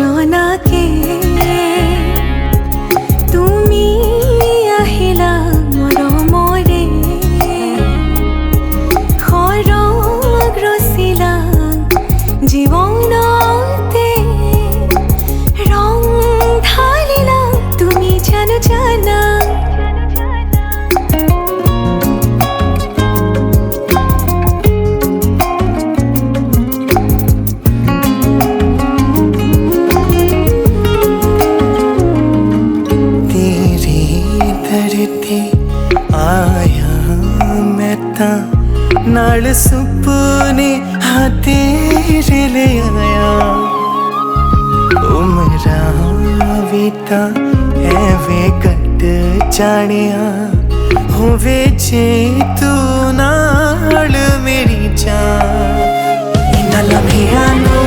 নজনাকে তুমি আহিলা মৰমৰে সৰগ ৰচিলা জীৱনতে ৰং ঢালিলা তুমি জানো জানা आया मैं ता नाल सुपने हाँ तेरे ले आया उमरा भी ता एवे कट जानिया होवे जे तू नाल मेरी जान इना लम्हिया नो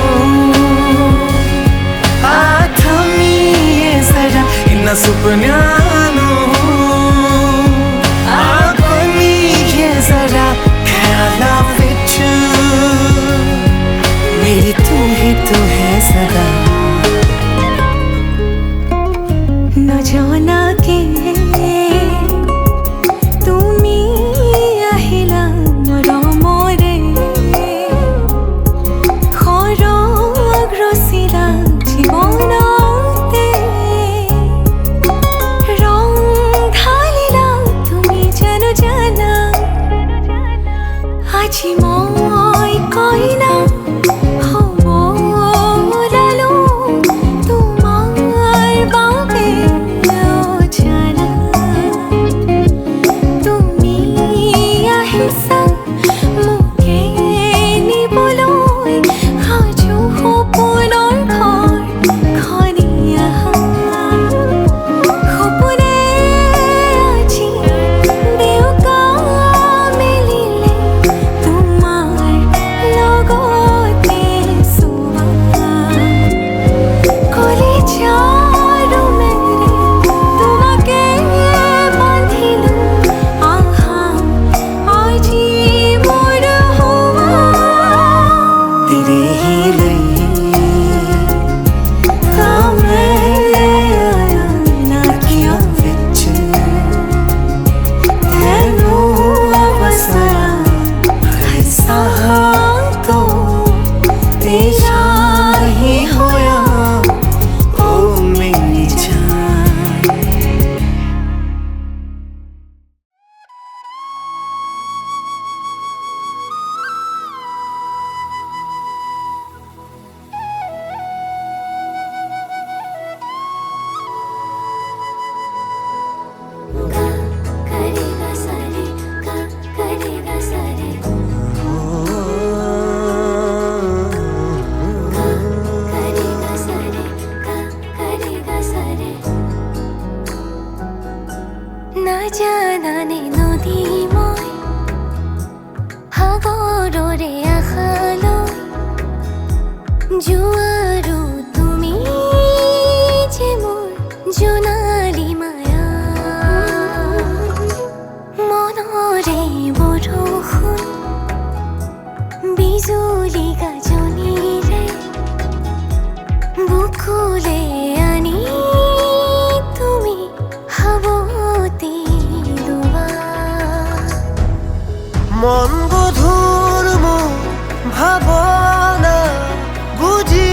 आथमी ये जरा इना सुपन्या नो जरा ख्याला विच मेरी तू ही तो है सदा নজনাকে তুমি আহিলা মৰমৰে সৰগ ৰচিলা জীৱনতে ৰং ঢালিলা তুমি জানো জানা আজি মই কইনা হ'ব ওলালো তোমাৰ বাবে জানা তুমি আহিছা মোকে নিবলৈ সাজু সপোনৰ ঘৰখনি সপোনে আজি দেউকা মেলিলে তোমাৰ লগতে চোৱা কলিজাৰো মেলি তোমাকে বান্ধিলো আহা আজি মোৰ হোৱা तेरे ही लिए मैं आया ना किया विच तेनू बसरा ऐसा तो तेरा ही होया ओ मेरी जान करेगा सारे का करेगा सारे करेगा सारे का करेगा सारे না জানানে নদী মই সাগৰৰে আশালৈ জোৱাৰো তুমি যে মোৰ জোনালী মায়া মনৰে বৰষুণ বিজুলী গাজনিৰে বুকুলে আনি তুমি হাবতি লোৱা মন গধুৰ মোৰ ভাৱনা বুজি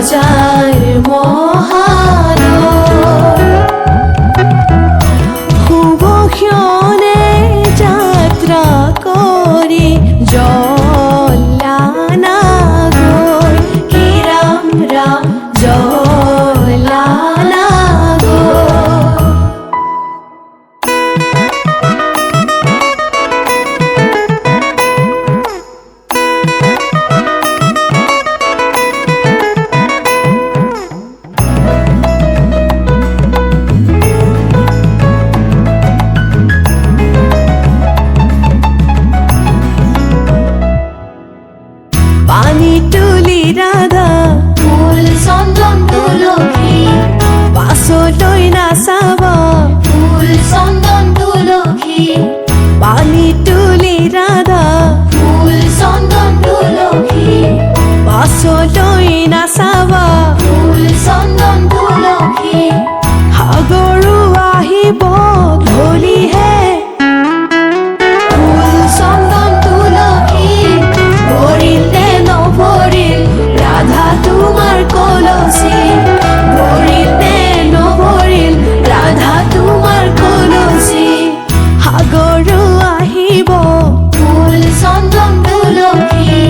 সজাই মহাদৰ শুভ ক্ষণে যাত্ৰা কৰি জ্বলানা গৈ হে ৰাম ৰাম জ্বলানা গৈ পানী তুলি ৰাধা ফুল চন্দন তুলসী পাছলৈ নাচাব ফুল চন্দন তুলসী পানী তুলি ৰাধা ফুল চন্দন তুলসী পাছলৈ নাচাব ফুল চন্দন তুলসী সাগৰো আহিব ধলিহে ফুল চন্দন তুলসী ভৰিলে নভৰিল ৰাধা তোমাৰ কলচী ভৰিলে নভৰিল ৰাধা তোমাৰ কলচী সাগৰো আহিব ফুল চন্দন তুলসী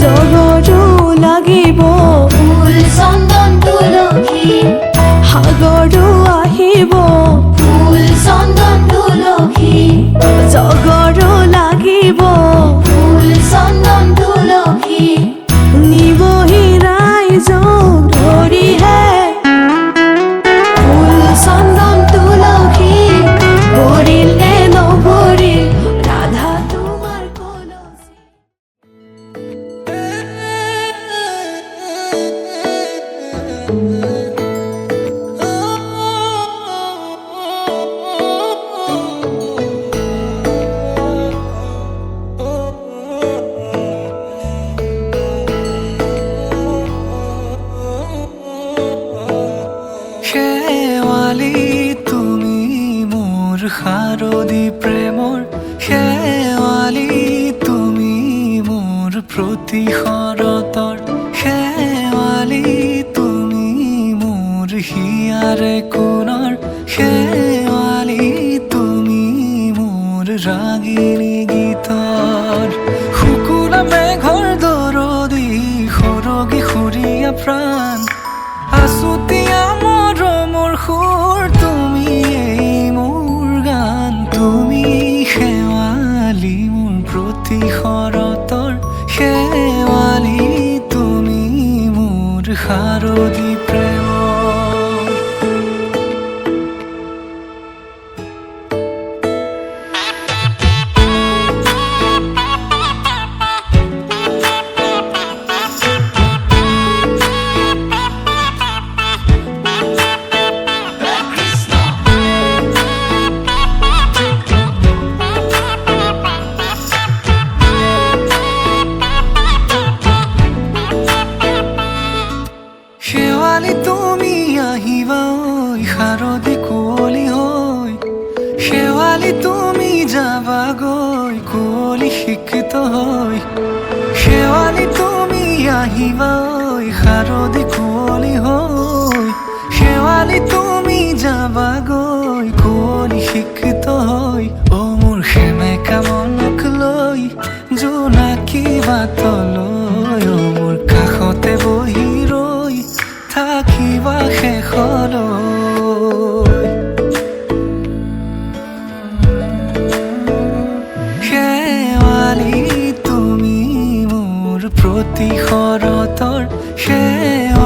জগৰো লাগিব ফুল চন্দন তুলসী সাগৰো আহিব ফুল চন্দন তুলসী জগৰো লাগিব ফুল চন্দন তুলসী নিবহি ৰাইজক ধৰিহে ফুল চন্দন তুলসী ভৰিলে নভৰিল ৰাধা তোমাৰ কলচী শেৱালি তুমি মোৰ শাৰদী প্ৰেমৰ শেৱালি তুমি মোৰ প্ৰতি শৰতৰ শেৱালি তুমি মোৰ হিয়াৰে কোণৰ শেৱালি তুমি মোৰ ৰাগিনী গীতৰ শুকুলা মেঘৰ দৰদি সৰগী সুৰীয়া প্ৰাণ আছুতীয়া মৰমৰ সুৰ তুমি এই মোৰ গান তুমি শেৱালি মোৰ প্ৰতি শৰতৰ শেৱালি তুমি মোৰ শাৰদী প্ৰেমৰ শেৱালি তুমি আহিবা ঐ শাৰদী কুঁৱলী হৈ শেৱালি তুমি যাবাগৈ কুঁৱলী শিক্ষিত হৈ শেৱালি তুমি আহিবা ঐ শাৰদী কুঁৱলী হৈ শেৱালি তুমি যাবাগৈ কুঁৱলী শিক্ষিত হৈ অ মোৰ সেমেকা মনক লৈ জোনাকী বাটলৈ অ মোৰ কাষতে বহি ৰৈ থাকিবা শেষলৈ শেৱালি তুমি মোৰ প্ৰতি শৰতৰ শেৱালি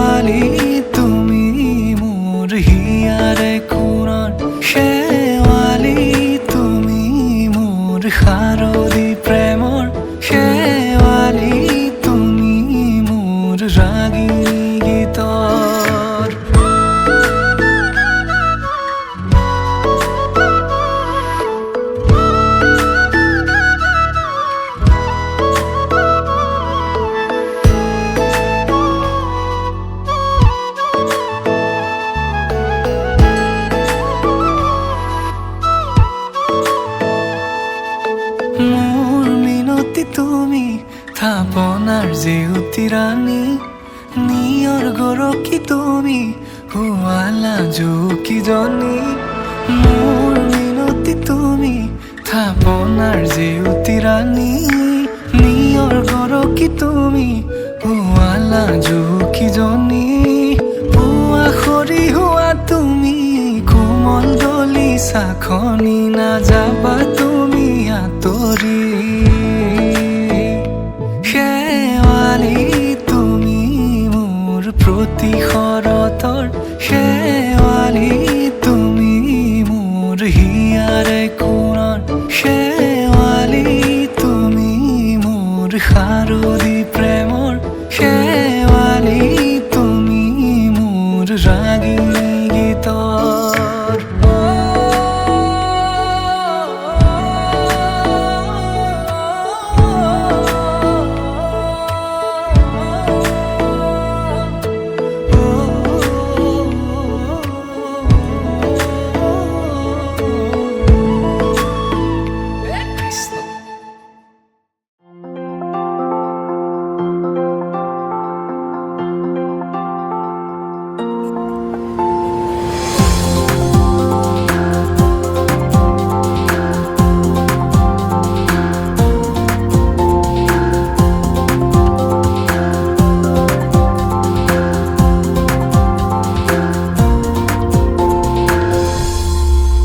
গৰকি তুমি শুৱালা জুকিজনী মোৰ মিনতি তুমি থাপনাৰ জেউতি ৰাণী নিয়ৰ গৰকি তুমি শুৱালা জুকিজনী পুৱা খৰি হোৱা তুমি কোমল দলি চাখনি নাযাবা তুমি আঁতৰি শেৱালি তুমি মোৰ প্ৰতি শৰতৰ শেৱালি তুমি মোৰ হিয়াৰে কোণৰ শেৱালি তুমি মোৰ শাৰদী প্ৰেমৰ শেৱালি তুমি মোৰ ৰাগিনী গীতৰ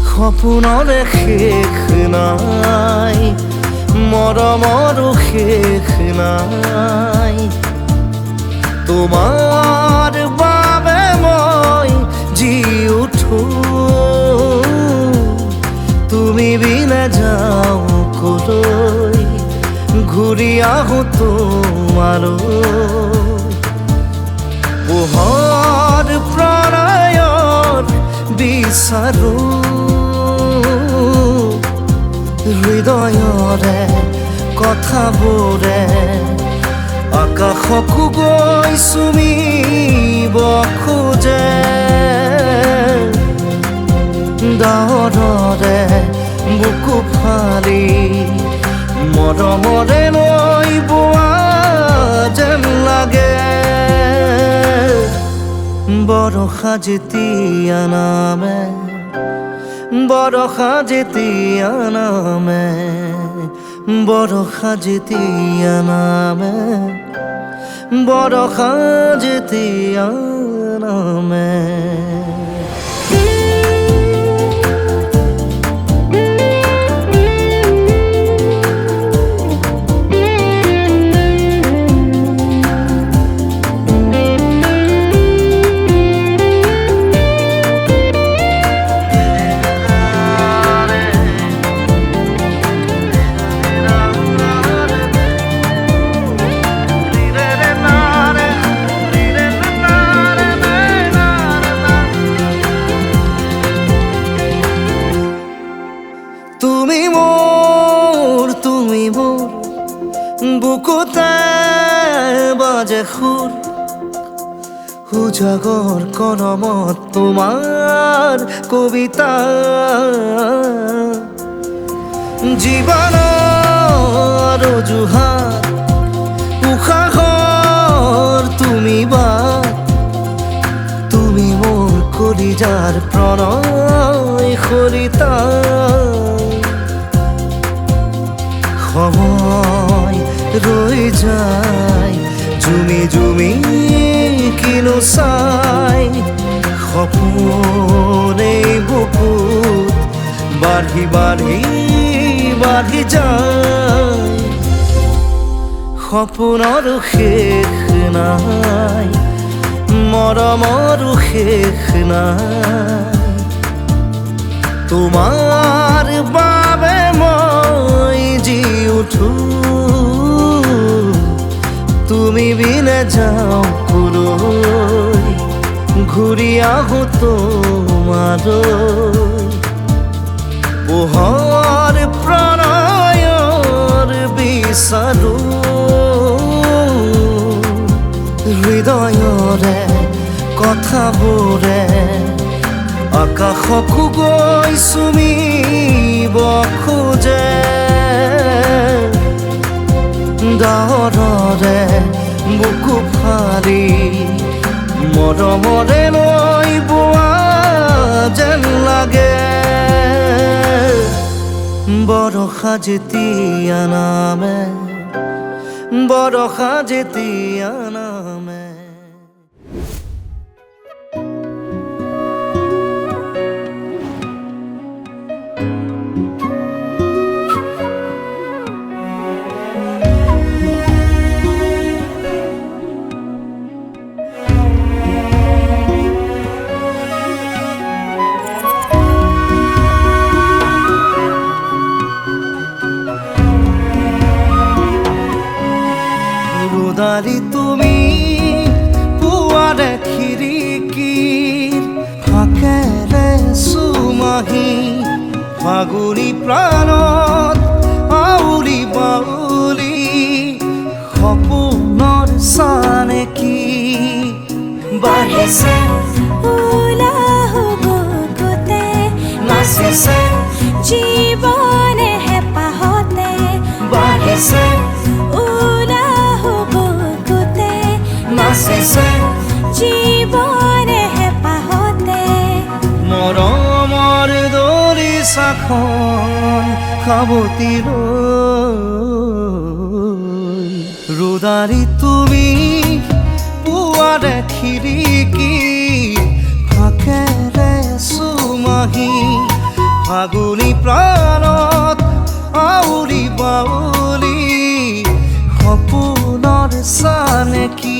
সপোনৰে শেষ নাই মৰমৰো শেষ নাই তোমাৰ বাবে মই জি উঠো তুমি বিনা যাওঁ কলৈ ঘূৰি আহোঁ তোমালৈ পোহৰ প্ৰণয়ৰ বিচাৰো হৃদয়ৰে কথাবোৰে আকাশকো গৈ চুমিব খোজে ডাৱৰে বুকু ফালি মৰমৰে নৈ বোৱা যেন লাগে বৰষা যেতিয়া নামে বৰষা যেতিয়া নামে বৰষা যেতিয়া নামে বৰষা যেতিয়া নামে বুকুতে বাজে সুৰ উজাগৰ কলমত তোমাৰ কবিতা জীৱনৰ অজুহাত উশাহৰ তুমি বাট তুমি মোৰ কলিজাৰ প্ৰণয় সৰিতা সময় রই যায় জুমি জুমি কিনো চাই সপোনে বুকুত বাঢ়ি বাঢ়ি বাঢ়ি যায় সপোনৰো শেষ নাই মৰমৰো শেষ নাই তোমাৰ বাবে মই জি উঠো তুমি বিনে যাওঁ কলৈ ঘূৰি আহোঁ তোমালৈ পোহৰ প্ৰণয়ৰ বিচাৰো হৃদয়ৰে কথাবোৰে আকাশকো গৈ চুমিব খোজে ডাৱৰে বুকু ফালি মৰমৰে মই বোৱা যেন লাগে বৰষা যেতিয়া নামে বৰষা যেতিয়া নামে দালি তুমি পুৱাৰে খিৰিকীৰ ফাকেৰে চুমাহি ফাগুনী প্ৰাণত আউলি বাউলি সপোনৰ চানেকি বাঢ়িছে নাচিছে জীৱনে হেঁপাহতে বাঢ়িছে নাচিছে জীৱনে হেঁপাহতে মৰমৰ দৰিচাখন সাৱটি লৈ ৰুদালি তুমি পুৱাৰে খিৰিকী ফাকেৰে চুমাহি ফাগুনী প্ৰাণত আউলি বাউলি সপোনৰ চানেকি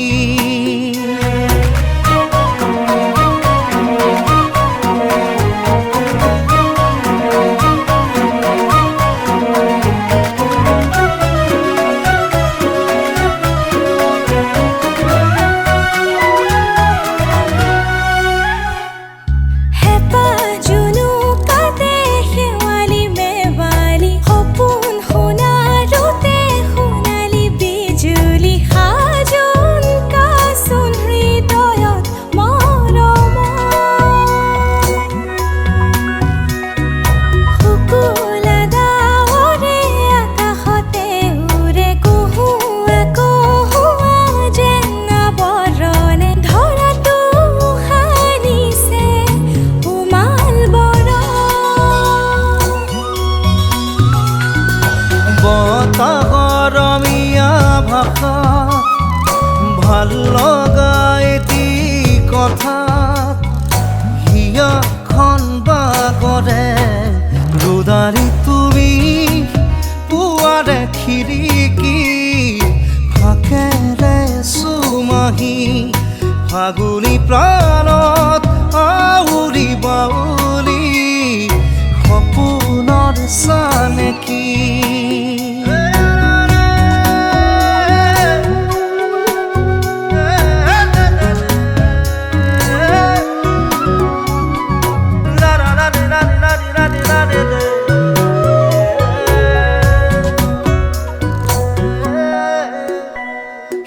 ভাল লগা এটি কথাত হিয়াখন বাগৰে ৰুদালি তুমি পুৱাৰে খিৰিকী ফাকেৰে চুমাহি ফাগুনী প্ৰাণত আউলি বাউলি সপোনৰ চানেকি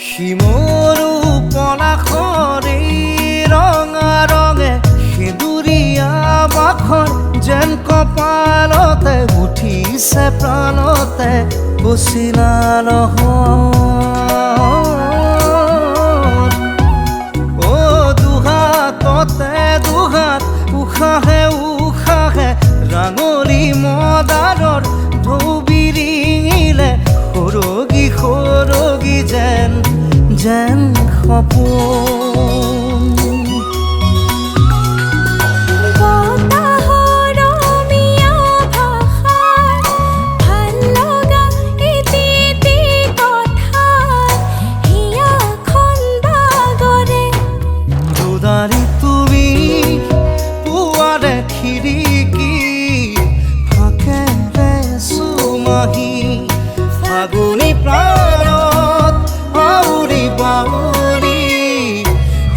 শিমৰু পলাশৰে ৰঙা ৰঙে সেঁদুৰীয়া বাখৰ যেন কপালতে উঠিছে প্ৰাণতে বচিলা নহয় অ দুহাততে দুহাত উশাহে উশাহে ৰাঙলী মদাৰৰ ঢৌ বিৰিঙিলে সৰগী সৰগী যেন যেন সপোন ৰুদালি তুমি পুৱাৰে খিৰিকী ফাকেৰে চুমাহি ফাগুনী প্ৰাণত আউলি বাউলি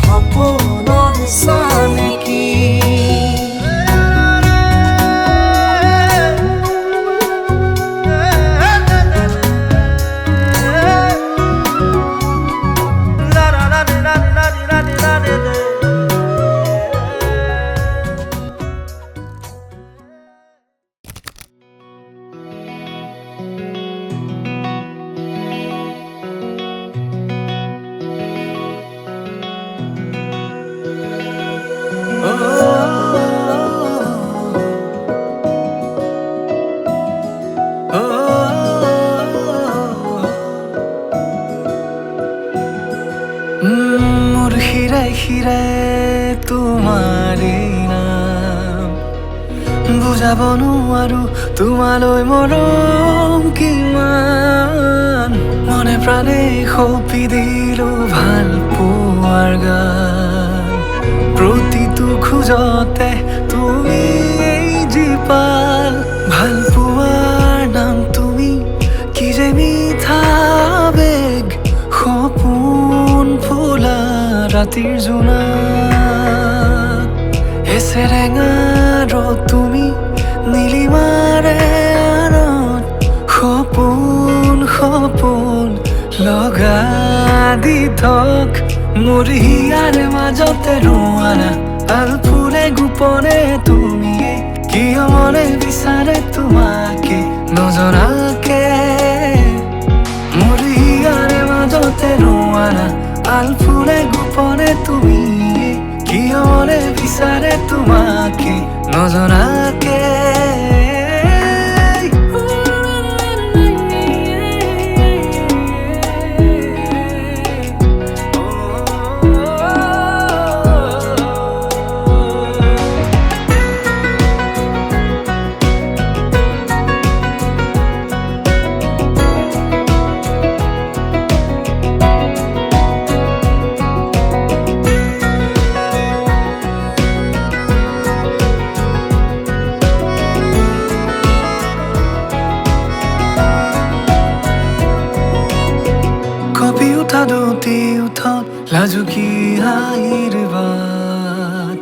সপোনৰ চানেকি তোমাৰ নাম বুজাব নোৱাৰো তোমালৈ মৰম কিমান মনে প্ৰাণে সঁপি দিলো ভাল পোৱাৰ গান প্ৰতিটো খোজতে তুমি এই জীপাল ভাল পোৱাৰ নাম তুমি কি যে মিঠা বেগ সপোন ফুলা ৰাতিৰ জোনাক এছেৰেঙা তুমি নীলিমাৰে আনত সপোন সপোন লগা দি থক মোৰ হিয়াৰ মাজতে ৰোৱানা আলফুলে গোপনে তুমি কিয় মনে বিচাৰে তোমাকে নজনাকে মোৰ হিয়াৰ মাজতে ৰোৱানা আলফুলে গোপনে তুমি কিয় মনে বিচাৰে তোমাকে নজনাকে দুটি উঠত লাজুকী হাঁহিৰ বাট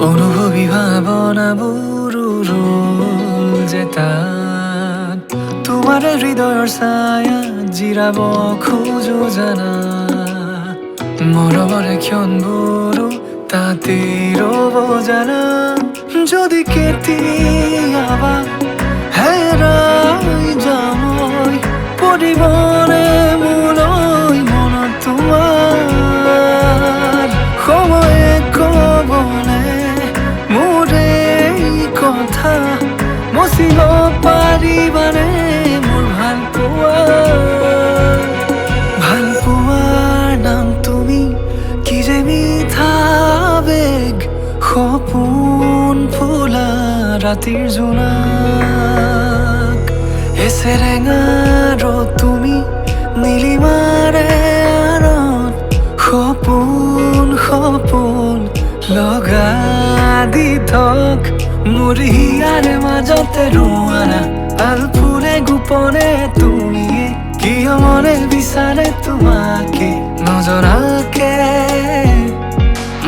অনুভৱী ভাৱনাবোৰ ৰ'ল যে তাত তোমাৰ হৃদয়ৰ ছায়াত জিৰাব খোজো জানা মৰমৰে ক্ষণবোৰো তাতে ৰ'ব জানা যদি কেতিয়াবা হেৰাই যাম পৰিবনে মোলৈ মনত তোমাৰ সময়ে ক'বনে মোৰ এই কথা মচিব পাৰিবানে মোৰ ভাল পোৱাৰ নাম তুমি কি যে মিঠা বেগ সপোন ফুলা ৰাতিৰ জোনাক এছেৰেঙা তুমি নীলিমাৰে আনত সপোন সপোন লগা দি থক মোৰ হিয়াৰ মাজতে ৰোৱানা আলফুলে গোপনে তুমি কিয় মনে বিচাৰে তোমাকে নজনাকে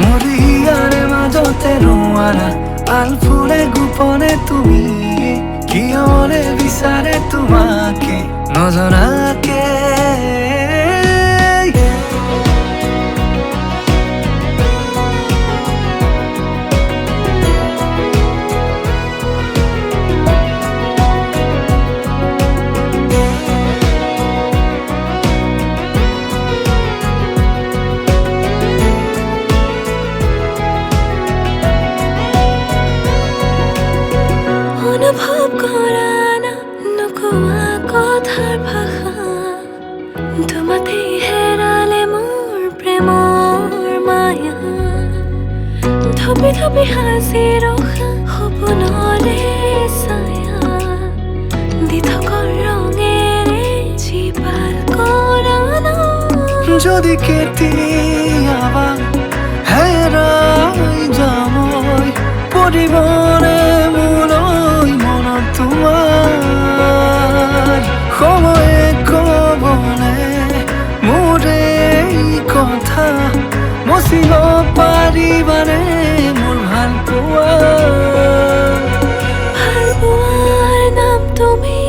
মোৰ হিয়াৰ মাজতে ৰোৱানা আলফুলে গোপনে তুমি কিয় মনে বিচাৰে তোমাকে নজনাকে অনুভৱ কৰা না নোকোৱা কথাৰ ভাষা তোমাতে হেৰালে মোৰ প্ৰেমৰ মায়া ধপি ধপি সাজি ৰখা সপোনৰে ছায়া দি থকা ৰঙেৰে জীপাল কৰা না যদি কেতিয়াবা হেৰাই যাম পৰিবনে মোলৈ মনত তোমাৰ সময়ে ক'বনে মোৰ এই কথা মচিব পাৰিবানে মোৰ ভাল পোৱাৰ নাম তুমি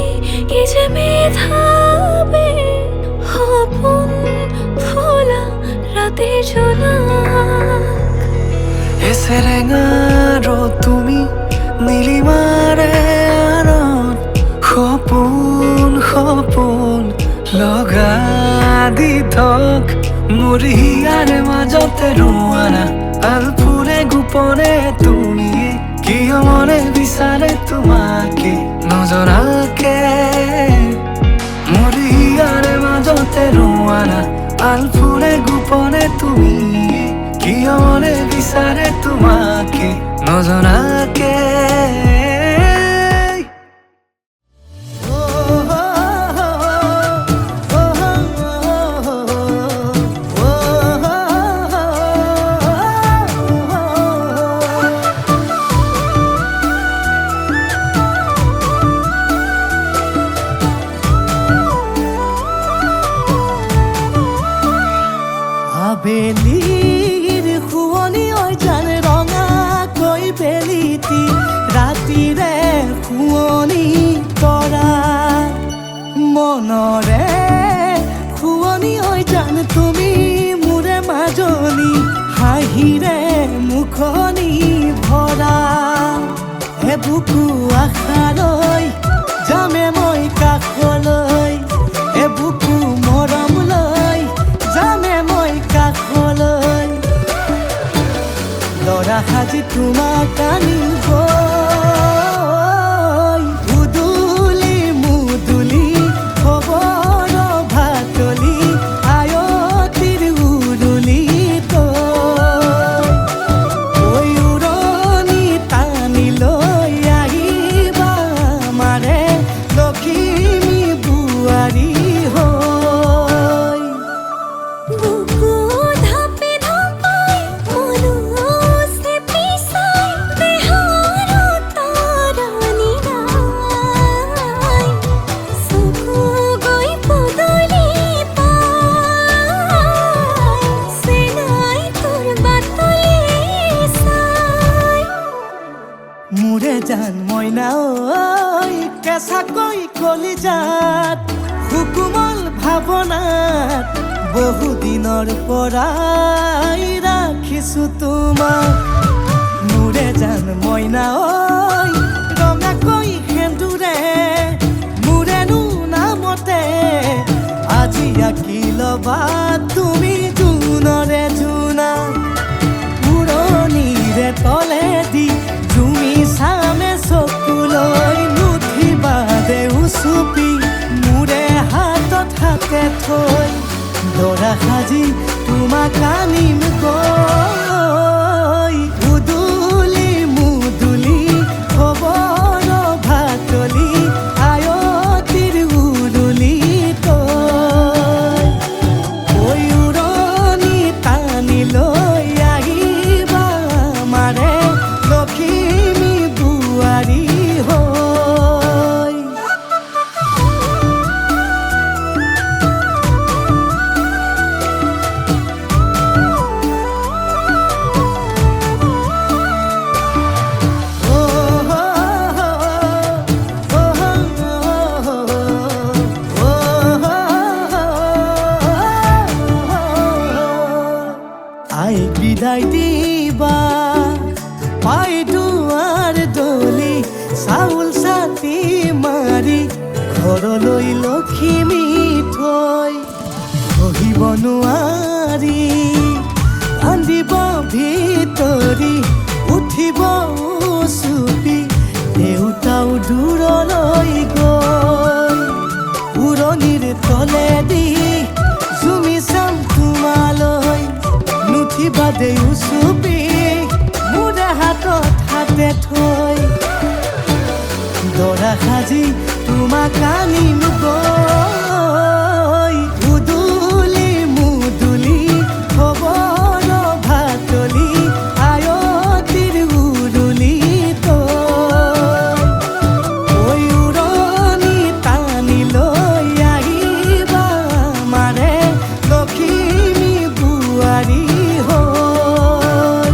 কি যে মিঠা সপোন ফুলা ৰাতিৰ জোনাক এছেৰেঙা তুমি নীলিমাৰে আনত সপোন সপোন লগা দি থক মোৰ হিয়াৰ মাজতে ৰোৱানা আলফুলে গোপনে তুমি কিয় মনে বিচাৰে তোমাকে নজনাকে মোৰ হিয়াৰ মাজতে ৰোৱানা আলফুলে গোপনে তুমি কি মনে বিচাৰে তোমাকে নজনাকে আবেলিৰ শুৱনি ঐ জান ৰঙাকৈ বেলিতি ৰাতিৰে শুৱনি তৰা মনৰে শুৱনি ঐ জান তুমি মোৰে মাজনী হাঁহিৰে মুখনি ভৰা এবুকু আশালৈ যামে মই কাষলৈ এবুকু মৰম লৈ যামে মই কাষলৈ লৰা সাজি তোমাক আনিব উদুলি মুদুলি খবৰ ভাতলি আয়তিৰ উৰুলি তই উৰণি টানি লৈ আহিবা আমাৰে লখিমী বোৱাৰী হৈ বুকু ধাপে ধাপাই মনুষ্যে পিছাই দেহৰ তৰণি নাই চকু গৈ পদূলি পাই চেনাই তোৰ বাটলি চাই মোৰে জান মইনা ঐ কেঁচাকৈ কলিজাত সুকুমল ভাৱনাত বহুদিনৰ পৰাই ৰাখিছো তোমাক মোৰে জান মইনা ঐ ৰঙাকৈ সেন্দুৰে মোৰেনো নামতে আজি আঁকি ল'বা তুমি জোনৰে জোনা উৰণিৰে তলেদি জুমি চামে চকুলৈ নুঠিবা দেউ চুপি মোৰে হাতত হাতে থৈ দৰা সাজি তোমাক আনিম গৈ উদুলি মুদুলি খবৰ ভাতলি আয়তিৰ উৰুলি তই ঐ উৰণি টানি লৈ আহিবা আমাৰে লখিমী বোৱাৰী হৈ আই বিদায় দিবা পাই দুৱাৰ দলি চাউল চাতি মাৰি ঘৰলৈ লখিমী থৈ বহিব নোৱাৰি কান্দিব ভিতৰি উঠিব চুপি দেউতাও দূৰলৈ গৈ উৰণিৰ তলেদি জুমি চাম তোমালৈ নুঠিবা দেউ চুপি মোৰে হাতত হাতে থৈ দৰা সাজি তোমাক আনিম গৈ উদুলি মুদুলি খবৰ ভাতলি আয়তিৰ উৰুলি তই উৰণি টানি লৈ আহিবা আমাৰে লখিমী বোৱাৰী হৈ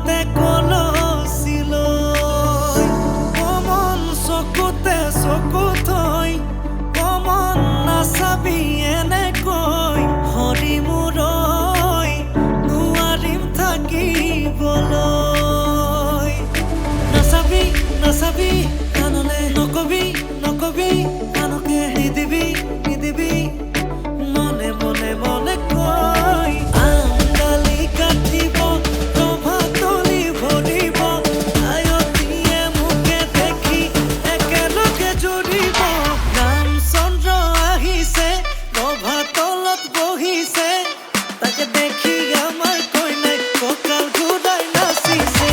হাতে কলচিলৈ কমন চকুতে চকু থৈ কমন নাচাবি এনেকৈ হৰি মূৰৈ নোৱাৰিম থাকিবলৈ নাচাবি নাচাবি কাণলে নকবি নকবি কাণকে নিদিবি নিদিবি মনে মনে মনে কৈ আমডালি কাটিব প্ৰভাতলি ভৰিব আয়তীয়ে মোকে দেখি একেলগে জুৰিব ৰামচন্দ্ৰ আহিছে প্ৰভাতলত বহিছে তাকে দেখি আমাৰ কইনাই কঁকাল ঘূৰাই নাচিছে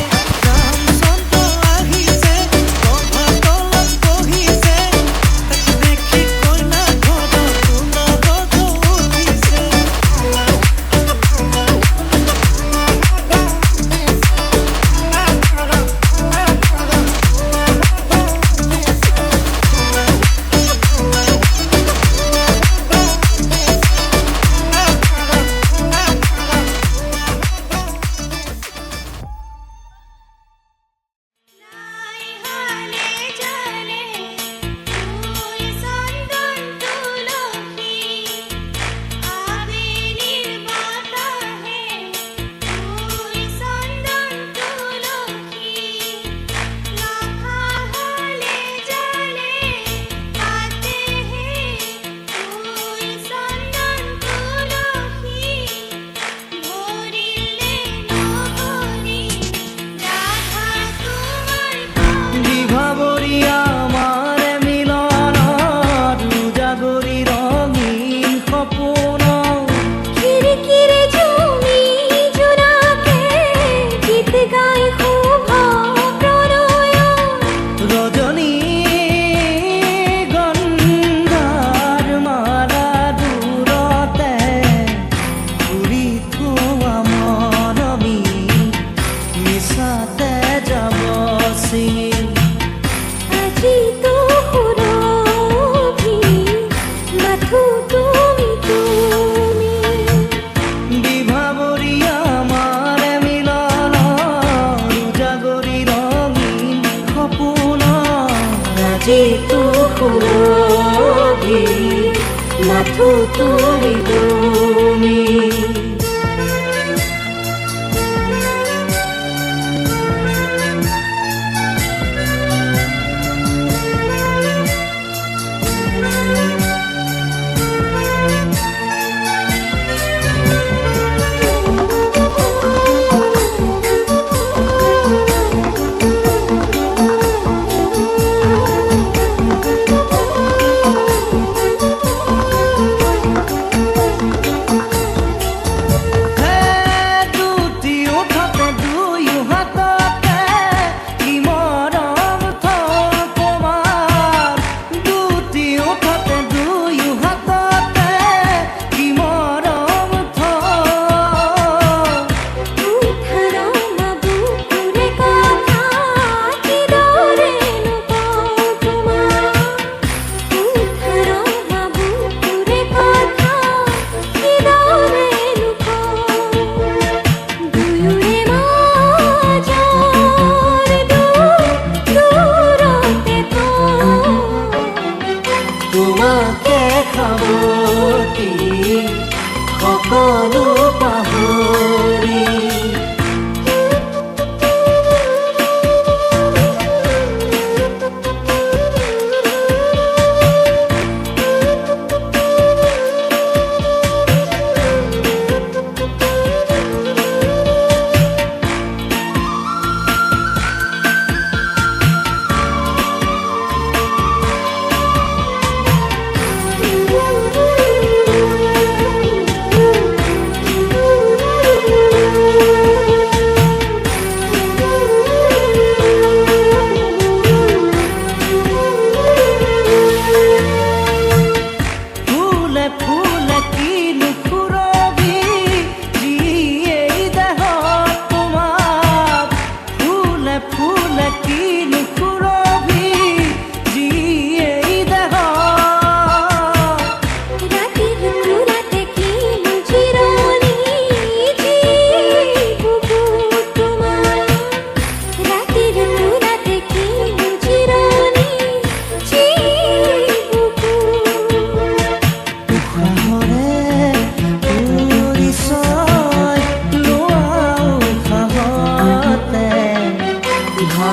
ৰামচন্দ্ৰ আহিছে প্ৰভাতলত বহিছে তাকে দেখি কইনা ঘৰত সোণালত উঠিছে নাই হালে জালে তুই চন্দন তুলসী আবেলির বাতাহে তুই চন্দন তুলসী লাখা হালে জালে পাতে হে তুই চন্দন তুলসী ভরিলে নহরি রাধা তোমার বিভাবৰী আমাৰ মিলনত উজাগৰি ৰঙীন সপোন খিৰিকিৰে ঝুমি জোনাকে গীত গাই শুভ প্ৰণয় ৰজনী গংগাৰ মালা দূৰতে ঘূৰি থোৱা মৰমী মিছাতে যাব ছিঙি আজি তো সুৰভি মাথো তুমি তুমি বিভাবৰী আমাৰ মিলন উজাগৰি ৰঙীন সপোন আজিতো সুৰভি মাথো তুমি তুমি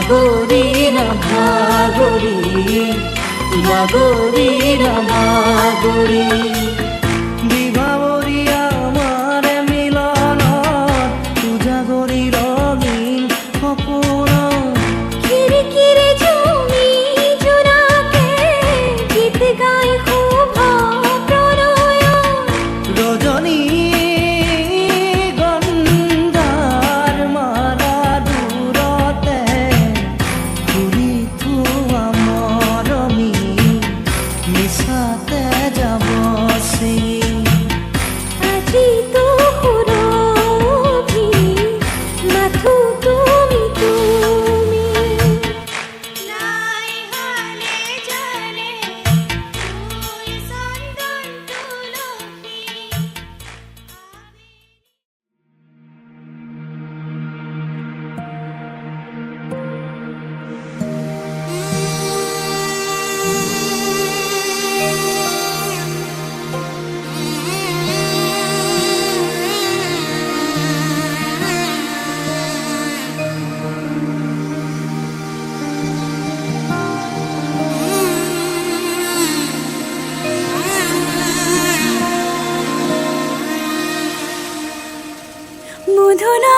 ভাগৰি না ভাগৰি ভাগৰি না ভাগৰি বিভাবৰী আমাৰ মিলনত উজাগৰি ৰঙীন সপোন খিৰিকিৰে জমি জোনাকে গীত গাই শোভা প্ৰণয় ৰজনী গন্ধাৰ মালা দূৰতে ঘূৰি থোৱা মৰমী মিছাতে যাব চিঙি আজি তো সুৰভি মাথো তুমি তুমি নাই হলে জানে তুই চন্দন তুলসী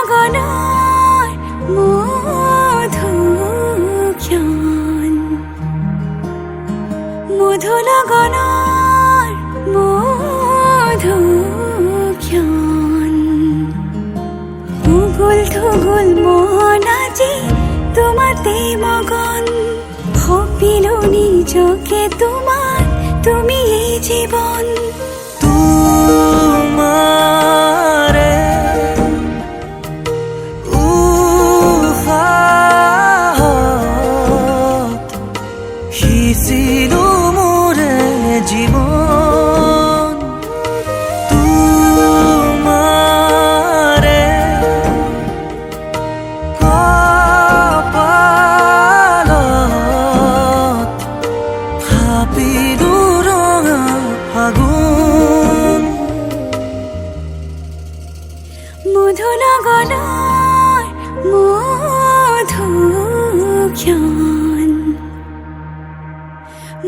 মধুনগনৰ মধুক্ষণ মধুনগনৰ মধুক্ষণ উগুল থুগুল মন আজি তোমাতে মগন সপিলো নিজকে তোমাৰ তুমি এই জীৱন তোমাৰে উশাহত সিঁচিলো মোৰে জীৱন তোমাৰে কপালত থাপিলো ৰঙা ফাগুন মধুনগনৰ মধুক্ষণ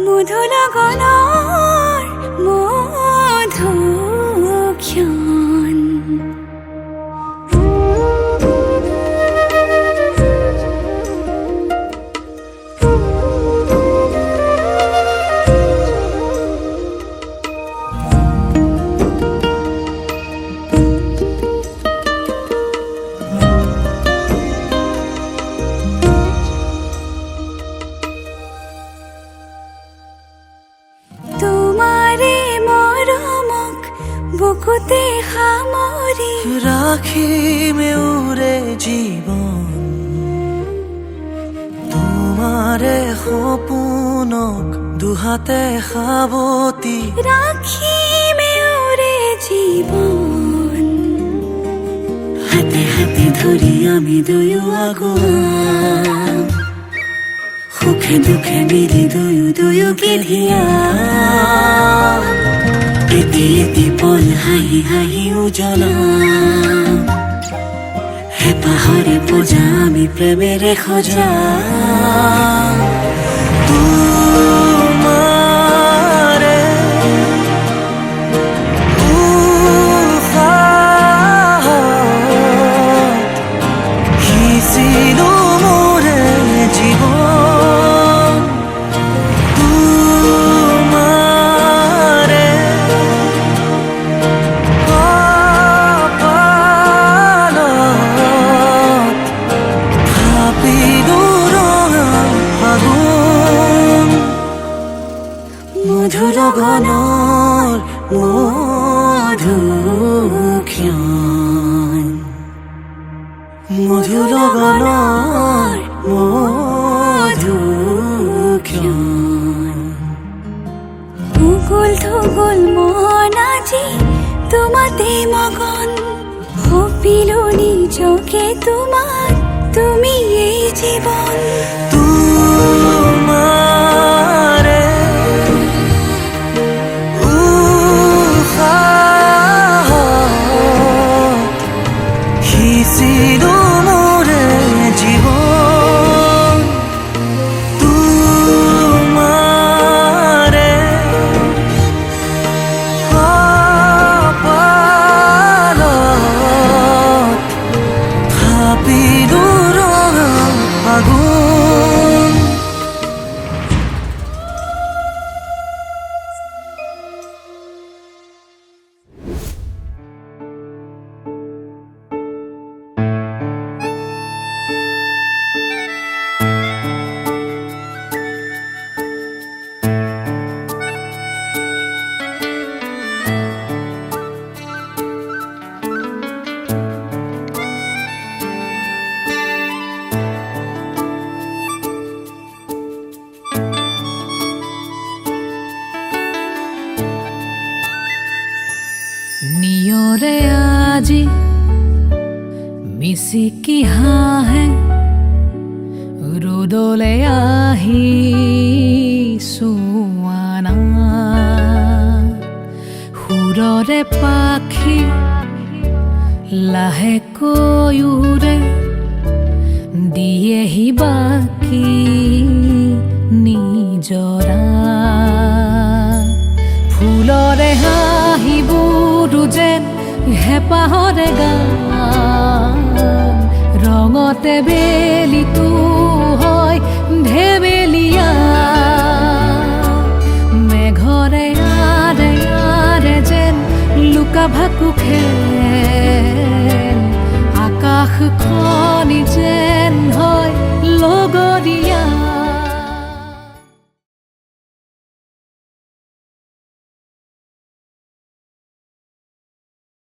মধুনগনৰ মধুক্ষণ তোমাৰে মৰমক বুকুতে সামৰি ৰাখিমে উৰে জীৱন তোমাৰে সপোনক দুহাতে সাৱতি ৰাখিমে উৰে জীৱন হাতে হাতে ধৰি আমি দুয়ো আগুৱাম সুখে দুখে মিলি দুয়োকে ধিয়া এটি এটি পল হাঁহি হাঁহি উজ্বলাম হেঁপাহৰে পূজা আমি প্ৰেমেৰে সজাম তোমাৰে উশাহত সিঁচিলো মোৰে জীৱন তোমাৰে কপালত থাপিলো ৰঙা ফাগুন মধুনগনৰ মধুক্ষণ মধুনগনৰ মধুক্ষণ উগুল থুগুল মন আজি তোমাতে মগন সপিলো নিজকে তোমাৰ তুমি এই জীৱন তোমাৰে উশাহত সিঁচিলো মোৰে জীৱন কপিলো ৰঙা ফাগুন নিয়ৰে আজি মিচিকি হাঁহে ৰ'দলে আহি চোৱানা সুৰৰে পাখি লাহেকৈ উৰে দিয়েহি বাকী নিজৰা ফুলৰে হাঁহিবোৰ যেন হেঁপাহৰে গান ৰঙতে বেলিটো হয় ঢেবেলিয়া মেঘৰে আৰে আৰে যেন লুকা ভাকু খেল